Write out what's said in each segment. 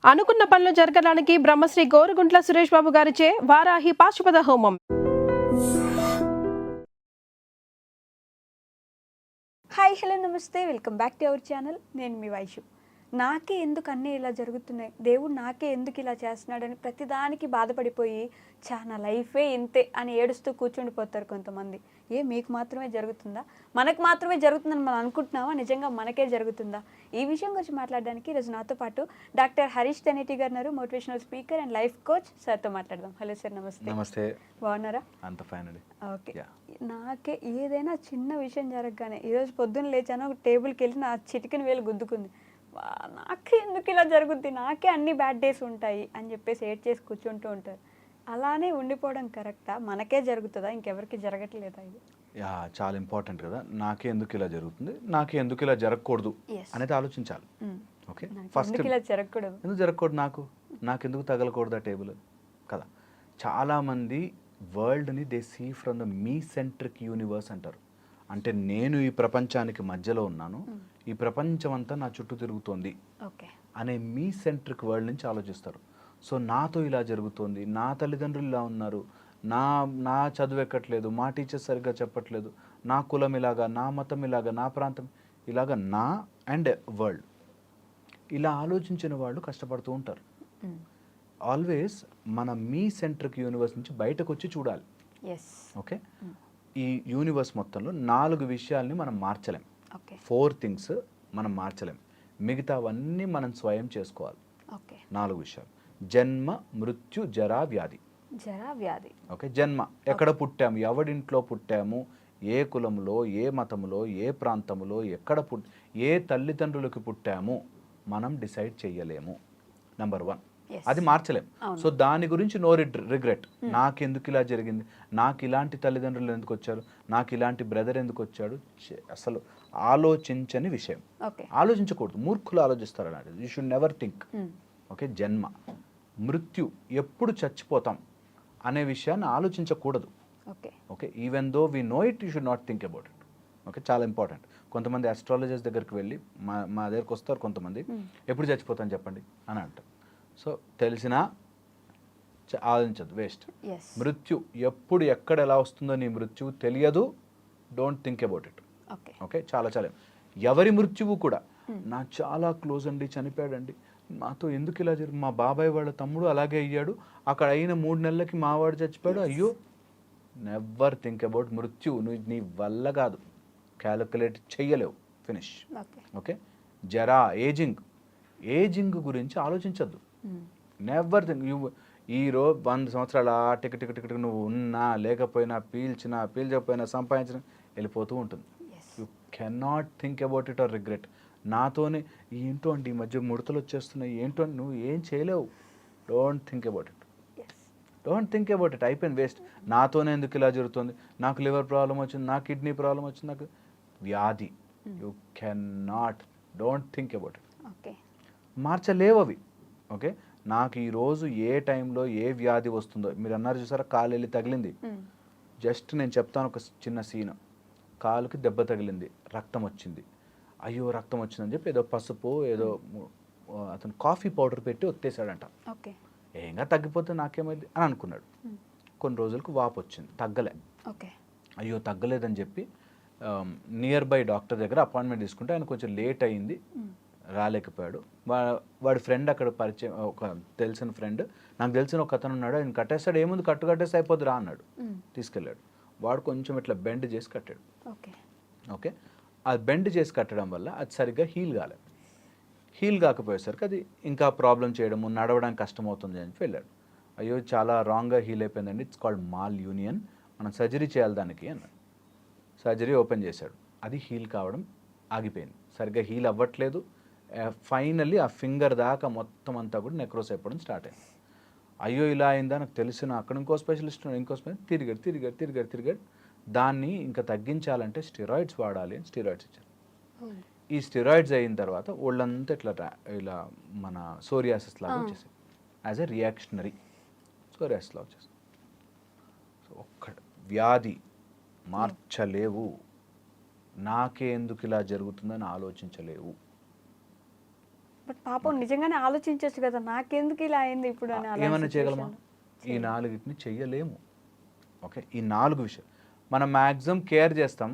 అనుకున్న పనులు జరగడానికి బ్రహ్మశ్రీ గోరుగుంట్ల సురేష్ బాబు గారిచే వారాహి పాశుపత హోమం. హాయ్ హలో నమస్తే, welcome back to our channel. నేను మీ వైషు. నాకే ఎందుకు అన్నీ ఇలా జరుగుతున్నాయి, దేవుడు నాకే ఎందుకు ఇలా చేస్తున్నాడని ప్రతిదానికి బాధపడిపోయి నా లైఫే ఇంతే అని ఏడుస్తూ కూర్చుండిపోతారు కొంతమంది. మీకు మాత్రమే జరుగుతుందా, మనకు మాత్రమే జరుగుతుందని మనం అనుకుంటున్నావా, నిజంగా మనకే జరుగుతుందా? ఈ విషయం గురించి మాట్లాడడానికి ఈరోజు నాతో పాటు డాక్టర్ హరీష్ తెనేటి గారు ఉన్నారు, motivational speaker and life coach. సార్తో మాట్లాడదాం. హలో సార్, నమస్తే. నమస్తే. బాగున్నారా? అంత ఫైన్ అండి. ఓకే. నాకే ఏదైనా చిన్న విషయం జరగగానే, ఈరోజు పొద్దున్న లేచాను, టేబుల్కి వెళ్ళి నా చిటికెన వేలు గుద్దుకుంది, నాకే ఎందుకు ఇలా జరుగుద్ది, నాకే అన్ని బ్యాడ్ డేస్ ఉంటాయి అని చెప్పేసి ఏడ్ చేసి కూర్చుంటూ ఉంటారు. అలానే ఉండిపోవడం కరెక్టా? మనకే జరుగుతుందా, ఇంకెవరికి జరగట్లేదా? ఇది చాలా ఇంపార్టెంట్ కదా. నాకే ఎందుకు ఇలా జరుగుతుంది, నాకే ఎందుకు ఇలా జరగకూడదు అనేది ఆలోచించాలి. ఓకే, ఫస్ట్ ఇలా జరగకూడదు, ఎందుకు జరగకూడదు, నాకెందుకు తగలకూడదు ఆ టేబుల్ కదా. చాలామంది వరల్డ్ని they see from the me centric universe అంటారు. అంటే నేను ఈ ప్రపంచానికి మధ్యలో ఉన్నాను, ఈ ప్రపంచం అంతా నా చుట్టూ తిరుగుతోంది అనే మీ సెంట్రిక్ వరల్డ్ నుంచి ఆలోచిస్తారు. సో నాతో ఇలా జరుగుతోంది, నా తల్లిదండ్రులు ఇలా ఉన్నారు, నా చదువు ఎక్కట్లేదు, మా టీచర్స్ సరిగ్గా చెప్పట్లేదు, నా కులం ఇలాగా, నా మతం ఇలాగా, నా ప్రాంతం ఇలాగా, నా అండ్ వరల్డ్ ఇలా ఆలోచించిన వాళ్ళు కష్టపడుతూ ఉంటారు. ఆల్వేస్ మన మీ సెంట్రిక్ యూనివర్స్ నుంచి బయటకు వచ్చి చూడాలి. ఓకే, ఈ యూనివర్స్ మొత్తంలో 4 విషయాల్ని మనం మార్చలేం. 4 థింగ్స్ మనం మార్చలేం, మిగతావన్నీ మనం స్వయం చేసుకోవాలి. 4 విషయాలు: జన్మ, మృత్యు, జరా, వ్యాధి. ఓకే, జన్మ ఎక్కడ పుట్టాము, ఎవడింట్లో పుట్టాము, ఏ కులంలో, ఏ మతంలో, ఏ ప్రాంతంలో, ఏ తల్లిదండ్రులకి పుట్టాము మనం డిసైడ్ చెయ్యలేము. నెంబర్ 1, అది మార్చలేం. సో దాని గురించి నో రిగ్రెట్. నాకెందుకు ఇలా జరిగింది, నాకు ఇలాంటి తల్లిదండ్రులు ఎందుకు వచ్చారు, నాకు ఇలాంటి బ్రదర్ ఎందుకు వచ్చాడు, అసలు ఆలోచించని విషయం. ఆలోచించకూడదు, మూర్ఖులు ఆలోచిస్తారు అన్నట్టు. You should never think. Okay, జన్మ, మృత్యు, ఎప్పుడు చచ్చిపోతాం అనే విషయాన్ని ఆలోచించకూడదు. Okay, even though we know it, you should not think about it. Okay, చాలా ఇంపార్టెంట్. కొంతమంది ఆస్ట్రాలజర్స్ దగ్గరికి వెళ్ళి మా దగ్గరకు వస్తారు కొంతమంది, ఎప్పుడు చచ్చిపోతాను చెప్పండి అని అంటారు. సో తెలిసినా ఆలోచించదు, వేస్ట్. మృత్యు ఎప్పుడు ఎక్కడ ఎలా వస్తుందో నీ మృత్యువు తెలియదు, don't think about it. Okay, చాలా ఎవరి మృత్యువు కూడా, నా చాలా క్లోజ్ అండి, చనిపోయాడండి, మాతో ఎందుకు ఇలా జరిగింది, మా బాబాయ్ వాళ్ళ తమ్ముడు అలాగే అయ్యాడు, అక్కడ అయిన 3 నెలలకి మావాడు చచ్చిపోయాడు, అయ్యో. నెవర్ థింక్ అబౌట్ మృత్యు. నువ్వు నీ వల్ల కాదు, క్యాలిక్యులేట్ చెయ్యలేవు, ఫినిష్. ఓకే, జరా, ఏజింగ్ గురించి ఆలోచించద్దు. నెవర్ థింక్ ఈరోజు 100 సంవత్సరాలు టిక్ నువ్వు ఉన్నా లేకపోయినా, పీల్చకపోయినా, సంపాదించిన వెళ్ళిపోతూ ఉంటుంది. You cannot think about it or regret. నాతోనే ఏంటో అంటే ఈ మధ్య ముడతలు వచ్చేస్తున్నాయి, ఏంటో నువ్వు ఏం చేయలేవు. డోంట్ థింక్ అబౌట్ ఇట్, అయిపోయింది, వేస్ట్. నాతోనే ఎందుకు ఇలా జరుగుతుంది, నాకు లివర్ ప్రాబ్లం వచ్చింది, నాకు కిడ్నీ ప్రాబ్లం వచ్చింది, నాకు వ్యాధి. You cannot, don't think about it. మార్చలేవు అవి. ఓకే, నాకు ఈరోజు ఏ టైంలో ఏ వ్యాధి వస్తుందో, మీరు అన్నారు చూసారా, కాలు వెళ్ళి తగిలింది. జస్ట్ నేను చెప్తాను ఒక చిన్న సీన్. కాలుకి దెబ్బ తగిలింది, రక్తం వచ్చింది, అయ్యో రక్తం వచ్చిందని చెప్పి ఏదో పసుపు ఏదో అతను కాఫీ పౌడర్ పెట్టి ఒత్తేసాడంట. ఏంగా తగ్గిపోతే నాకేమైంది అని అనుకున్నాడు. కొన్ని రోజులకు వాపు వచ్చింది, తగ్గలే. అయ్యో తగ్గలేదని చెప్పి నియర్ బై డాక్టర్ దగ్గర అపాయింట్మెంట్ తీసుకుంటే ఆయన కొంచెం లేట్ అయింది, రాలేకపోయాడు. వాడి ఫ్రెండ్ అక్కడ పరిచయం, ఒక తెలిసిన ఫ్రెండ్, నాకు తెలిసిన ఒక అతను ఉన్నాడు, ఆయన కట్టేస్తాడు, ఏముంది కట్టేస్తే అయిపోద్ది రా అన్నాడు. తీసుకెళ్ళాడు. వాడు కొంచెం ఇట్లా బెండ్ చేసి కట్టాడు. ఓకే, అది బెండ్ చేసి కట్టడం వల్ల అది సరిగ్గా హీల్ కాకపోయేసరికి అది ఇంకా ప్రాబ్లం చేయడము, నడవడానికి కష్టమవుతుంది అని వెళ్ళాడు. అయ్యో చాలా రాంగ్గా హీల్ అయిపోయిందండి, ఇట్స్ కాల్డ్ మాల్ యూనియన్, మనం సర్జరీ చేయాలి దానికి అన్నాడు. సర్జరీ ఓపెన్ చేశాడు, అది హీల్ కావడం ఆగిపోయింది, సరిగ్గా హీల్ అవ్వట్లేదు. ఫైనల్లీ ఆ ఫింగర్ దాకా మొత్తం అంతా కూడా నెక్రోస్ అయిపోవడం స్టార్ట్ అయింది. అయ్యో ఇలా అయిందా, నాకు తెలిసిన అక్కడ ఇంకో స్పెషలిస్ట్ తిరిగాడు. దాన్ని ఇంకా తగ్గించాలంటే స్టెరాయిడ్స్ వాడాలి అని స్టెరాయిడ్స్ ఇచ్చారు. ఈ స్టెరాయిడ్స్ అయిన తర్వాత ఒళ్ళంతా ఇలా మన సోరియాసిస్ లాగా వచ్చేసింది, యాజ్ ఎ రియాక్షనరీ సోరియాసిస్ లాగా వచ్చేసింది. సో ఒక్క వ్యాధి మార్చలేవు, నాకే ఎందుకు ఇలా జరుగుతుందని ఆలోచించలేవు. బట్ పాపం నిజంగానే ఆలోచించవచ్చు కదా, నాకెందుకు ఇలా అయింది ఇప్పుడు అని. అలాంటి ఏమైనా చేయగలమా? situation. ఈ నాలుగిటిని చెయ్యలేము. ఓకే, ఈ 4 విషయం మనం మ్యాక్సిమం కేర్ చేస్తాం,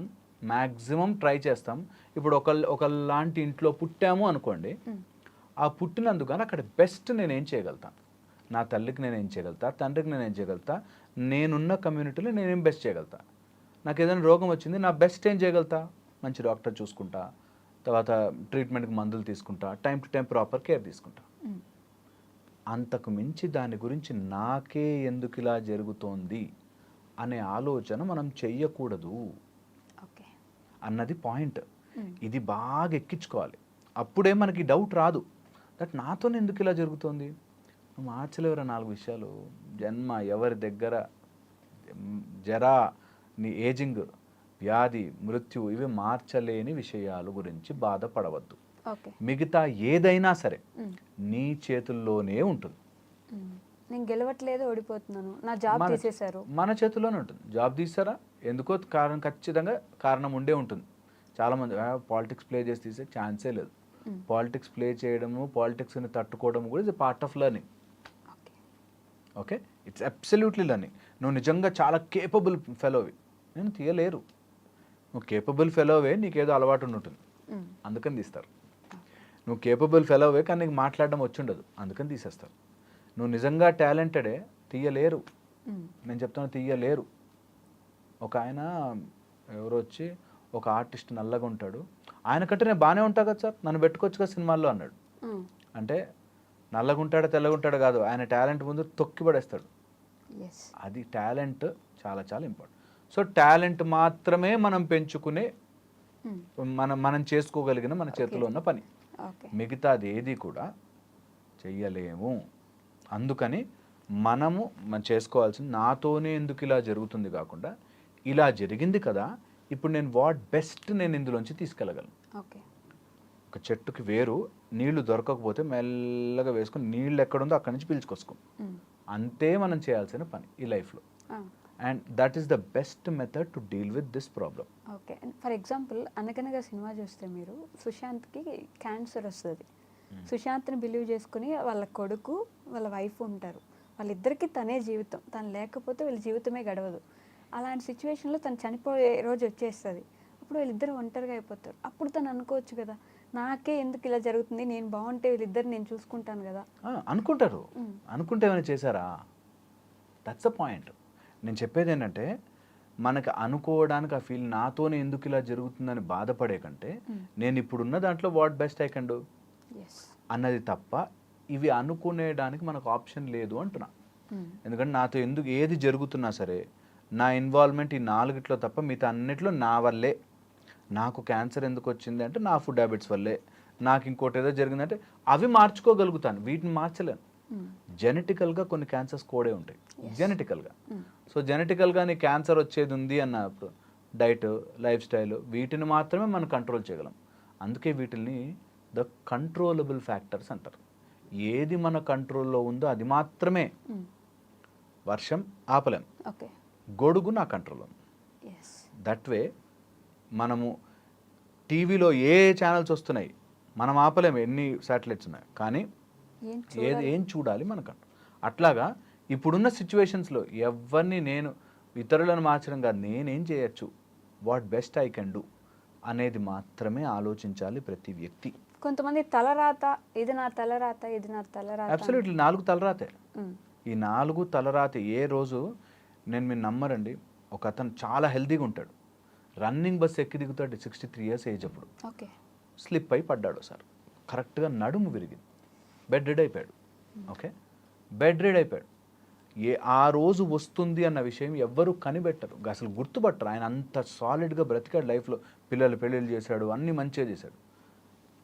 మ్యాక్సిమం ట్రై చేస్తాం. ఇప్పుడు ఒకళ్ళలాంటి ఇంట్లో పుట్టాము అనుకోండి, ఆ పుట్టినందుకు కానీ అక్కడ బెస్ట్ నేనేం చేయగలుగుతాను, నా తల్లికి నేనేం చేయగలుగుతా, తండ్రికి నేనేం చేయగలుగుతా, నేనున్న కమ్యూనిటీలో నేనేం బెస్ట్ చేయగలుగుతా. నాకు ఏదైనా రోగం వచ్చింది, నా బెస్ట్ ఏం చేయగలుగుతా, మంచి డాక్టర్ చూసుకుంటా, తర్వాత ట్రీట్మెంట్కి మందులు తీసుకుంటా, time to time proper care తీసుకుంటా. అంతకు మించి దాని గురించి నాకే ఎందుకు ఇలా జరుగుతోంది అనే ఆలోచన మనం చెయ్యకూడదు ఓకే. అన్నది పాయింట్. ఇది బాగా ఎక్కించుకోవాలి. అప్పుడే మనకి డౌట్ రాదు, దట్ నాతోనే ఎందుకు ఇలా జరుగుతోంది. మార్చలేవరా 4 విషయాలు, జన్మ, ఎవరి దగ్గర, జరా, నీ ఏజింగ్, వ్యాధి, మృత్యు, ఇవి మార్చలేని విషయాల గురించి బాధపడవద్దు. ఓకే. మిగతా ఏదైనా సరే నీ చేతుల్లోనే ఉంటుంది. నేను గెలవట్లేదు, ఓడిపోతున్నాను, నా జాబ్ తీసేశారు, మన చేతుల్లోనే ఉంటుంది. జాబ్ తీసారా, ఎందుకో కారణం, ఖచ్చితంగా కారణం ఉండే ఉంటుంది. చాలామంది పాలిటిక్స్ ప్లే చేసి తీసే ఛాన్సే లేదు. పాలిటిక్స్ ప్లే చేయడము, పాలిటిక్స్ని తట్టుకోవడం కూడా ఇది part of learning. Okay, it's absolutely learning. నువ్వు నిజంగా చాలా కేపబుల్ ఫెలోవి, నేను తీయలేరు. నువ్వు కేపబుల్ ఫెలోవే, నీకేదో అలవాటు ఉంటుంది, అందుకని తీస్తారు. నువ్వు కేపబుల్ ఫెలోవే కానీ నీకు మాట్లాడడం వచ్చి ఉండదు, అందుకని తీసేస్తారు. నువ్వు నిజంగా టాలెంటెడే, తీయలేరు. నేను చెప్తాను, తీయలేరు. ఒక ఆయన ఎవరో వచ్చి, ఒక ఆర్టిస్ట్ నల్లగా ఉంటాడు, ఆయన కంటే నేను బాగానే ఉంటా కదా సార్, నన్ను పెట్టుకోవచ్చు కదా సినిమాల్లో అన్నాడు. అంటే నల్లగా ఉంటాడో తెల్లగా ఉంటాడో కాదు, ఆయన టాలెంట్ ముందు తొక్కి పడేస్తాడు. అది టాలెంట్ చాలా చాలా ఇంపార్టెంట్. సో టాలెంట్ మాత్రమే మనం పెంచుకునే, మనం చేసుకోగలిగిన మన చేతిలో ఉన్న పని. మిగతాది ఏది కూడా చెయ్యలేము. అందుకని మనం చేసుకోవాల్సింది, నాతోనే ఎందుకు ఇలా జరుగుతుంది కాకుండా, ఇలా జరిగింది కదా, ఇప్పుడు నేను వాట్ బెస్ట్ నేను ఇందులోంచి తీసుకెళ్ళగలను. ఒక చెట్టుకి వేరు, నీళ్లు దొరకకపోతే మెల్లగా వేసుకొని నీళ్ళు ఎక్కడుందో అక్కడి నుంచి పీల్చుకోసుకో. అంతే మనం చేయాల్సిన పని ఈ లైఫ్లో. And that is the best method to deal with this problem. Okay. For example, అనగనగా సినిమా చూస్తే మీరు, సుశాంత్కి క్యాన్సర్ వస్తుంది. సుశాంత్ని బిలీవ్ చేసుకుని వాళ్ళ కొడుకు, వాళ్ళ వైఫ్ ఉంటారు. వాళ్ళిద్దరికీ తనే జీవితం, తను లేకపోతే వీళ్ళ జీవితమే గడవదు. అలాంటి సిచ్యువేషన్లో తను చనిపోయే రోజు వచ్చేస్తుంది. అప్పుడు వీళ్ళిద్దరు ఒంటరిగా అయిపోతారు. అప్పుడు తను అనుకోవచ్చు కదా, నాకే ఎందుకు ఇలా జరుగుతుంది, నేను బాగుంటే వీళ్ళిద్దరు నేను చూసుకుంటాను కదా అనుకుంటారు. అనుకుంటే ఏమైనా చేశారా? That's a point. నేను చెప్పేది ఏంటంటే, మనకు అనుకోవడానికి ఆ ఫీల్, నాతోనే ఎందుకు ఇలా జరుగుతుందని బాధపడే కంటే, నేను ఇప్పుడున్న దాంట్లో what best I can do అన్నది తప్ప, ఇవి అనుకునేడానికి మనకు ఆప్షన్ లేదు అంటున్నా. ఎందుకంటే నాతో ఎందుకు ఏది జరుగుతున్నా సరే, నా ఇన్వాల్వ్మెంట్ ఈ 4 తప్ప మిగతా అన్నిట్లో నా వల్లే. నాకు క్యాన్సర్ ఎందుకు వచ్చింది అంటే నా ఫుడ్ హ్యాబిట్స్ వల్లే, నాకు ఇంకోటి ఏదో జరిగిందంటే అవి మార్చుకోగలుగుతాను, వీటిని మార్చలేను. జెనెటికల్గా కొన్ని క్యాన్సర్స్ కోడే ఉంటాయి, జెనెటికల్గా. సో జెనెటికల్గా నీ క్యాన్సర్ వచ్చేది ఉంది అన్నప్పుడు డైట్, లైఫ్ స్టైల్, వీటిని మాత్రమే మనం కంట్రోల్ చేయగలం. అందుకే వీటిని ద కంట్రోలబుల్ ఫ్యాక్టర్స్ అంటారు. ఏది మన కంట్రోల్లో ఉందో అది మాత్రమే. వర్షం ఆపలేం, గొడుగు నా కంట్రోల్లో ఉంది. దట్ వే మనము టీవీలో ఏ ఛానల్స్ వస్తున్నాయి మనం ఆపలేము, ఎన్ని శాటిలైట్స్ ఉన్నాయి, కానీ ఏం చూడాలి మనకంట. అట్లాగా ఇప్పుడున్న సిచ్యువేషన్స్లో ఎవరిని నేను ఇతరులను మార్చడం కాదు, నేనేం చేయొచ్చు, what best I can do అనేది మాత్రమే ఆలోచించాలి ప్రతి వ్యక్తి. కొంతమంది తలరాత, ఇది నా తలరాత, ఇది నా తలరాత. అబ్సల్యూట్లీ 4 తలరాతే. ఈ 4 తలరాతే. ఏ రోజు నేను మీరు నమ్మరండి, ఒక అతను చాలా హెల్తీగా ఉంటాడు, రన్నింగ్ బస్ ఎక్కి దిగుతాడు, 63 years ఏజ్ అప్పుడు. స్లిప్ అయి పడ్డాడు సార్, కరెక్ట్గా నడుము విరిగింది, బెడ్ రెడ్ అయిపోయాడు. ఓకే, బెడ్ రెడ్ అయిపోయాడు. ఆ రోజు వస్తుంది అన్న విషయం ఎవ్వరూ కనిపెట్టరు, అసలు గుర్తుపట్టరు. ఆయన అంత సాలిడ్గా బ్రతికాడు లైఫ్లో, పిల్లలు పెళ్ళిళ్ళు చేశాడు, అన్నీ మంచిగా చేశాడు.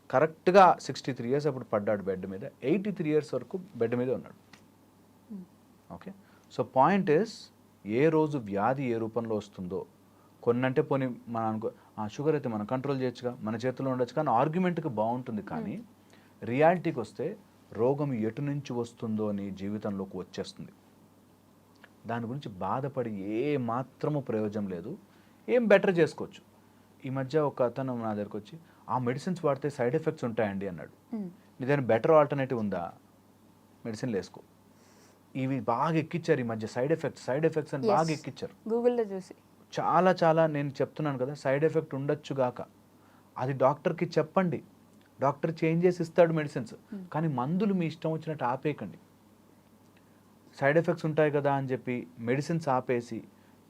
కరెక్ట్గా 63 years అప్పుడు పడ్డాడు బెడ్ మీద, 83 years వరకు బెడ్ మీద ఉన్నాడు. ఓకే, సో పాయింట్ ఇస్, ఏ రోజు వ్యాధి ఏ రూపంలో వస్తుందో, కొన్నంటే పోనీ మనం అనుకో షుగర్ అయితే మనం కంట్రోల్ చేయొచ్చుగా, మన చేతిలో ఉండొచ్చు, కానీ ఆర్గ్యుమెంట్కి బాగుంటుంది. కానీ రియాలిటీకి వస్తే రోగం ఎటు నుంచి వస్తుందో నీ జీవితంలోకి వచ్చేస్తుంది. దాని గురించి బాధపడి ఏ మాత్రము ప్రయోజనం లేదు, ఏం బెటర్ చేసుకోవచ్చు. ఈ మధ్య ఒక అతను నా దగ్గరకు వచ్చి, ఆ మెడిసిన్స్ వాడితే సైడ్ ఎఫెక్ట్స్ ఉంటాయండి అన్నాడు. ఏదైనా బెటర్ ఆల్టర్నేటివ్ ఉందా, మెడిసిన్లు వేసుకో. ఇవి బాగా ఎక్కిచ్చారు ఈ మధ్య, సైడ్ ఎఫెక్ట్స్ అని బాగా ఎక్కిచ్చారు గూగుల్లో చూసి. చాలా నేను చెప్తున్నాను కదా, సైడ్ ఎఫెక్ట్ ఉండొచ్చు గాక, అది డాక్టర్కి చెప్పండి, డాక్టర్ చేంజ్ చేసి ఇస్తాడు మెడిసిన్స్. కానీ మందులు మీ ఇష్టం వచ్చినట్టు ఆపేయకండి. సైడ్ ఎఫెక్ట్స్ ఉంటాయి కదా అని చెప్పి మెడిసిన్స్ ఆపేసి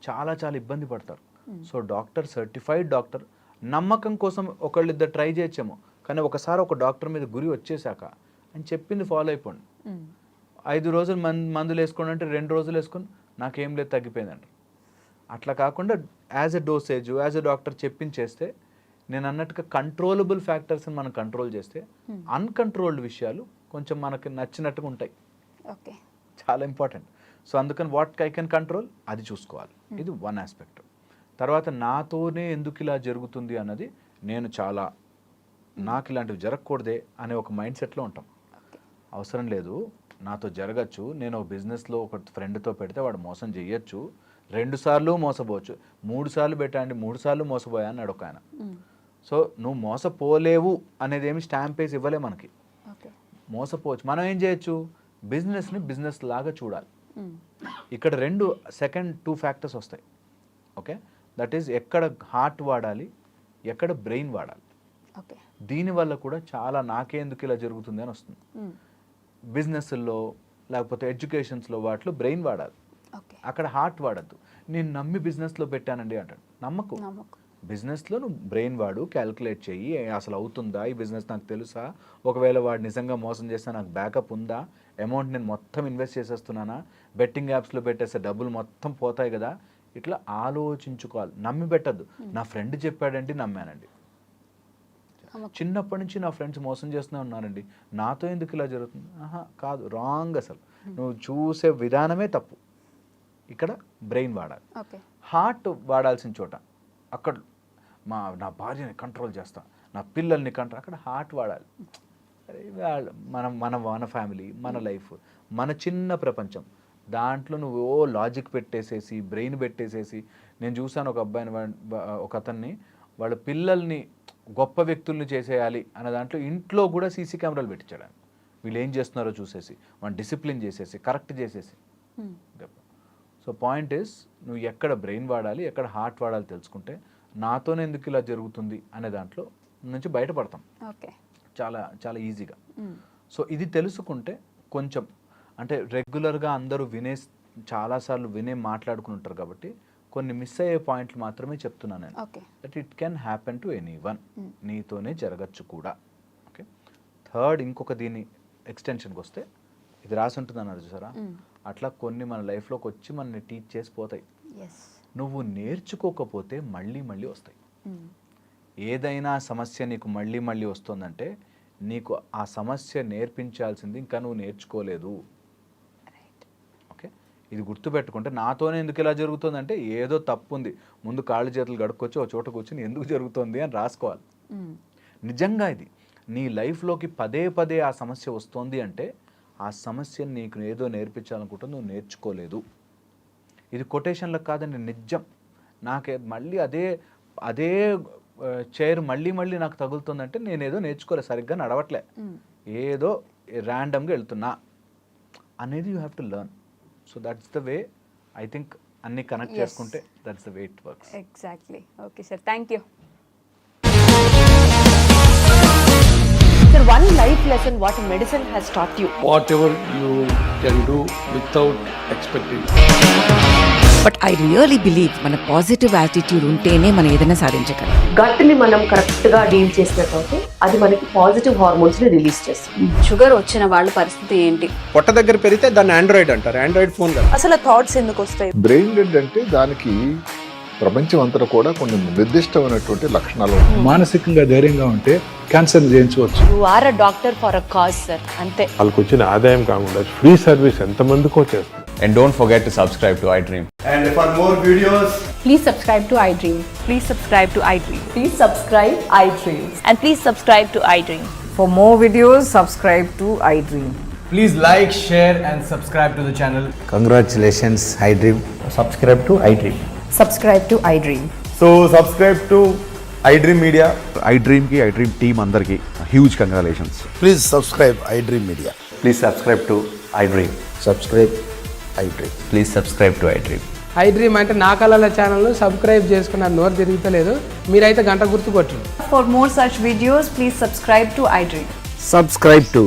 చాలా ఇబ్బంది పడతారు. సో డాక్టర్, సర్టిఫైడ్ డాక్టర్, నమ్మకం కోసం ఒకళ్ళిద్దరు ట్రై చేయొచ్చేమో, కానీ ఒకసారి ఒక డాక్టర్ మీద గురి వచ్చేసాక అని చెప్పింది ఫాలో అయిపోండి. 5 రోజులు మందులు వేసుకోండి అంటే 2 రోజులు వేసుకొని నాకేం లేదు తగ్గిపోయిందండి. అట్లా కాకుండా as a dosage, as a doctor చెప్పించేస్తే, నేను అన్నట్టుగా కంట్రోలబుల్ ఫ్యాక్టర్స్ని మనం కంట్రోల్ చేస్తే అన్కంట్రోల్డ్ విషయాలు కొంచెం మనకి నచ్చినట్టుగా ఉంటాయి. ఓకే, చాలా ఇంపార్టెంట్. సో అందుకని వాట్ ఐ కెన్ కంట్రోల్ అది చూసుకోవాలి. ఇది వన్ ఆస్పెక్ట్. తర్వాత నాతోనే ఎందుకు ఇలా జరుగుతుంది అన్నది, నేను నాకు ఇలాంటివి జరగకూడదే అనే ఒక మైండ్ సెట్లో ఉంటాం. అవసరం లేదు, నాతో జరగచ్చు, నేను ఒక బిజినెస్లో ఒక ఫ్రెండ్తో పెడితే వాడు మోసం చేయొచ్చు, 2 సార్లు మోసపోవచ్చు, 3 సార్లు పెట్టండి 3 సార్లు మోసపోయా అన్నాడు ఒక ఆయన. సో నువ్వు మోసపోలేవు అనేది ఏమి స్టాంప్ వేసి ఇవ్వలే మనకి. మోసపోవచ్చు. మనం ఏం చేయొచ్చు, బిజినెస్ని బిజినెస్ లాగా చూడాలి. ఇక్కడ 2 ఫ్యాక్టర్స్ వస్తాయి. ఓకే, దట్ ఈజ్ ఎక్కడ హార్ట్ వాడాలి, ఎక్కడ బ్రెయిన్ వాడాలి. దీనివల్ల కూడా చాలా నాకేందుకు ఇలా జరుగుతుంది అని వస్తుంది. బిజినెస్లో లేకపోతే ఎడ్యుకేషన్స్లో వాటిలో బ్రెయిన్ వాడాలి, అక్కడ హార్ట్ వాడద్దు. నేను నమ్మి బిజినెస్లో పెట్టానండి అంటాడు. నమ్మకు. బిజినెస్లో నువ్వు బ్రెయిన్ వాడు, క్యాల్కులేట్ చెయ్యి, అసలు అవుతుందా ఈ బిజినెస్, నాకు తెలుసా, ఒకవేళ వాడు నిజంగా మోసం చేస్తే నాకు బ్యాకప్ ఉందా, అమౌంట్ నేను మొత్తం ఇన్వెస్ట్ చేసేస్తున్నానా, బెట్టింగ్ యాప్స్లో పెట్టేస్తే డబ్బులు మొత్తం పోతాయి కదా, ఇట్లా ఆలోచించుకోవాలి. నమ్మి పెట్టద్దు. నా ఫ్రెండ్ చెప్పాడండి నమ్మానండి. చిన్నప్పటి నుంచి నా ఫ్రెండ్స్ మోసం చేస్తూనే ఉన్నారండి, నాతో ఎందుకు ఇలా జరుగుతుంది, కాదు, రాంగ్. అసలు నువ్వు చూసే విధానమే తప్పు. ఇక్కడ బ్రెయిన్ వాడాలి, హార్ట్ వాడాల్సిన చోట అక్కడ నా భార్యని కంట్రోల్ చేస్తా, నా పిల్లల్ని కంట్రోల్, అక్కడ హార్ట్ వాడాలి. మన ఫ్యామిలీ, మన లైఫ్, మన చిన్న ప్రపంచం, దాంట్లో నువ్వు లాజిక్ పెట్టేసేసి, బ్రెయిన్ పెట్టేసేసి. నేను చూసాను ఒక అబ్బాయిని, ఒక అతన్ని, వాళ్ళ పిల్లల్ని గొప్ప వ్యక్తుల్ని చేసేయాలి అనే దాంట్లో ఇంట్లో కూడా సీసీ కెమెరాలు పెట్టించాడు. వీళ్ళు ఏం చేస్తున్నారో చూసేసి, వాళ్ళని డిసిప్లిన్ చేసేసి, కరెక్ట్ చేసేసి. సో పాయింట్ ఈస్, నువ్వు ఎక్కడ బ్రెయిన్ వాడాలి, ఎక్కడ హార్ట్ వాడాలి తెలుసుకుంటే నాతోనే ఎందుకు ఇలా జరుగుతుంది అనే దాంట్లో నుంచి బయటపడతాం చాలా ఈజీగా. సో ఇది తెలుసుకుంటే కొంచెం, అంటే రెగ్యులర్గా అందరూ చాలాసార్లు మాట్లాడుకుని ఉంటారు కాబట్టి కొన్ని మిస్ అయ్యే పాయింట్లు మాత్రమే చెప్తున్నాను నేను. That it can happen to anyone, నీతోనే జరగచ్చు కూడా. ఓకే, థర్డ్, ఇంకొక దీని ఎక్స్టెన్షన్కి వస్తే, ఇది రాసి ఉంటుంది అన్నారు చూసారా, అట్లా కొన్ని మన లైఫ్లోకి వచ్చి మనల్ని టీచ్ చేసి పోతాయి. నువ్వు నేర్చుకోకపోతే మళ్ళీ వస్తాయి. ఏదైనా సమస్య నీకు మళ్ళీ వస్తుందంటే నీకు ఆ సమస్య నేర్పించాల్సింది ఇంకా నువ్వు నేర్చుకోలేదు. ఓకే, ఇది గుర్తుపెట్టుకుంటే, నాతోనే ఎందుకు ఇలా జరుగుతుందంటే ఏదో తప్పు ఉంది, ముందు కాళ్ళు చేతులు గడుక్కొచ్చి ఒక చోట కూర్చొని ఎందుకు జరుగుతుంది అని రాసుకోవాలి. నిజంగా ఇది నీ లైఫ్లోకి పదే ఆ సమస్య వస్తుంది అంటే ఆ సమస్యను నీకు ఏదో నేర్పించాలనుకుంటే నువ్వు నేర్చుకోలేదు. ఇది కొటేషన్లకు కాదండి, నిజం. నాకే మళ్ళీ అదే చైర్ మళ్ళీ నాకు తగులుతుందంటే నేనేదో నేర్చుకోలేదు, సరిగ్గా నడవట్లే, ఏదో ర్యాండమ్గా వెళ్తున్నా అనేది you have to learn. So that's the way I think అన్ని కనెక్ట్ చేసుకుంటే that's the way it works. Exactly. Okay sir, thank you. Sir, one life lesson what medicine has taught you. Whatever you can do without expecting. But I really believe మన positive attitude ఉంటేనే మనం ఏదైనా సాధించగలం. గట్ని మనం correct గా deal చేసినట్లయితే అది మనకి పాజిటివ్ హార్మోన్స్ ని రిలీజ్ చేస్తుంది. షుగర్ వచ్చిన వాళ్ళ పరిస్థితి ఏంటి? పొట్ట దగ్గర పెరిగితే దాన్ని ఆండ్రాయిడ్ అంటారు, ఆండ్రాయిడ్ ఫోన్ కదా. అసలు థాట్స్ ఎందుకు వస్తాయి? బ్రెయిన్ డెడ్ అంటే దానికి ప్రపంచం అంతా కూడా కొన్ని నిర్దిష్టమైనటువంటి లక్షణాలు ఉన్నాయి. మానసికంగా ధైర్యంగా ఉంటే క్యాన్సర్ జయించవచ్చు. You are a doctor for a cause sir, అంతే. వాళ్ళకి వచ్చిన ఆదాయం కాకుండా ఫ్రీ సర్వీస్ ఎంతమందికో చేస్తారు. And don't forget to subscribe to iDream. And for more videos, Please subscribe to iDream. Please subscribe to iDream. Please subscribe iDream. And please subscribe to iDream. For more videos, subscribe to iDream. please like, share and subscribe to the channel. Congratulations, iDream. Subscribe to iDream. Subscribe to iDream. So subscribe to iDream Media, iDream team అందరికి huge congratulations. Please subscribe iDream Media. Please subscribe to iDream. Subscribe iDream. Please subscribe to iDream. IDream అంటే నా కళల ఛానల్ను subscribe చేసుకున్న నోరు తిరుగుతలేదు. మీరైతే గంట గుర్తు కొట్టండి. For more such videos please subscribe to iDream. Subscribe to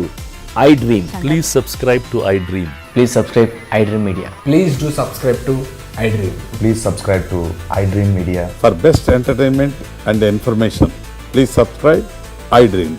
iDream. Please subscribe to iDream. Please subscribe iDream Media. Please do subscribe to iDream. Please subscribe to iDream media. For best entertainment and information please subscribe I dream.